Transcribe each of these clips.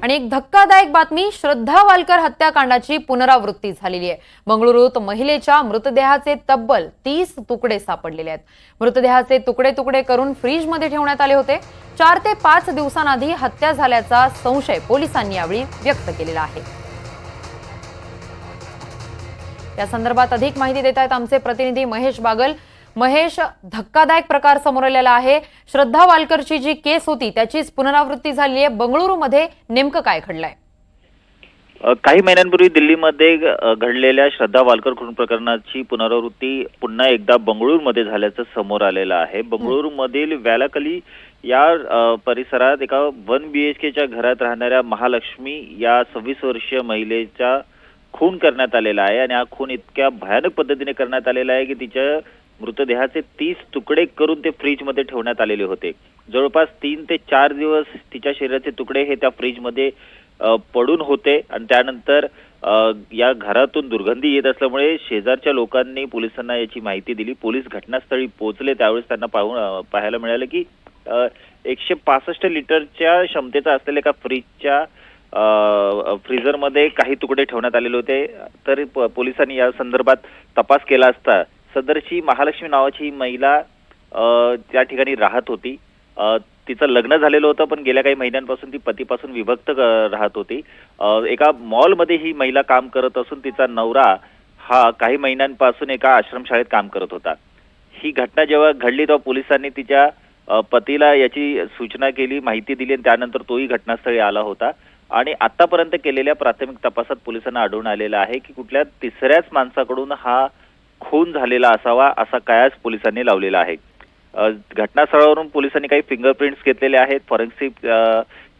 आणि एक धक्कादायक बातमी, श्रद्धा वालकर हत्याकांडाची पुनरावृत्ती झालेली आहे। बंगळुरूत महिलेच्या मृतदेहाचे तब्बल 30 तुकडे सापडलेले आहेत। मृतदेहाचे तुकडे तुकडे करून फ्रीजमध्ये ठेवण्यात आले होते। 4 ते 5 दिवसांआधी हत्या झाल्याचा संशय पोलिसांनी यावेळी व्यक्त केलेला आहे। या संदर्भात अधिक माहिती देत आहेत आमचे प्रतिनिधी महेश बागल। महेश, धक्कादायक प्रकार समोर आलेला आहे। श्रद्धा वालकरची जी केस होती त्याचीच पुनरावृत्ती झाली आहे। बंगळुरूमध्ये नेमकं काय घडलंय? काही महिन्यांपूर्वी दिल्लीमध्ये घडलेल्या श्रद्धा वालकर खून प्रकरणाची पुनरावृत्ती पुन्हा एकदा बंगळुरूमध्ये झाल्याचं समोर आलेलं आहे। बंगळुरूमधील व्यालाकली या परिसरात एका 1 BHKच्या घरात राहणाऱ्या महालक्ष्मी या 26 वर्षीय महिलेचा खून करण्यात आलेला आहे आणि हा खून इतक्या भयानक पद्धतीने करण्यात आलेला आहे की तिच्या मृतदेहाचे 30 तुकडे करून ते फ्रीजमध्ये ठेवण्यात आलेले होते। जवळपास 3 ते 4 दिवस तिच्या शरीराचे तुकडे हे त्या फ्रीजमध्ये पडून होते आणि त्यानंतर या घरातून दुर्गंधी येत असल्यामुळे शेजारच्या लोकांनी पोलिसांना याची माहिती दिली। पोलीस घटनास्थळी पोहोचले त्यावेळेस त्यांना पाहायला मिळालं की 165 लिटरच्या क्षमतेचा असलेल्या एका फ्रीजच्या फ्रीझरमध्ये काही तुकडे ठेवण्यात आलेले होते। तर पोलिसांनी या संदर्भात तपास केला असता सदरची महालक्ष्मी नावाची ही महिला त्या ठिकाणी राहत होती। तिचं लग्न झालेलं होतं पण गेल्या काही महिन्यांपासून ती पतीपासून विभक्त राहत होती। एका मॉलमध्ये ही महिला काम करत असून तिचा नवरा हा काही महिन्यांपासून एका आश्रमशाळेत काम करत होता। ही घटना जेव्हा घडली तेव्हा पोलिसांनी तिच्या पतीला याची सूचना केली, माहिती दिली आणि त्यानंतर तोही घटनास्थळी आला होता। आणि आतापर्यंत केलेल्या प्राथमिक तपासात पोलिसांना आढळून आलेलं आहे की कुठल्या तिसऱ्याच माणसाकडून हा खून झालेला असावा असा कयास पोलिसांनी लावलेला आहे। घटनास्थळावरून पोलिसांनी काही फिंगरप्रिंट्स घेतलेले आहेत। फॉरेन्सिक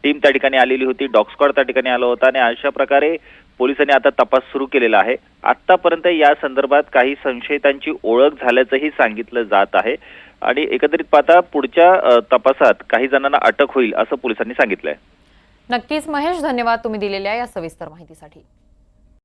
टीम त्या ठिकाणी आलेली होती, डॉग स्क्वॉड त्या ठिकाणी आला होता आणि अशा प्रकारे पोलिसांनी आता तपास सुरू केलेला आहे। आतापर्यंत या संदर्भात काही संशयितांची ओळख झाल्याचंही सांगितलं जात आहे आणि एकंदरीत पाहता पुढच्या तपासात काही जणांना अटक होईल असं पोलिसांनी सांगितलंय। नक्कीच महेश, धन्यवाद तुम्ही दिलेल्या या सविस्तर माहितीसाठी।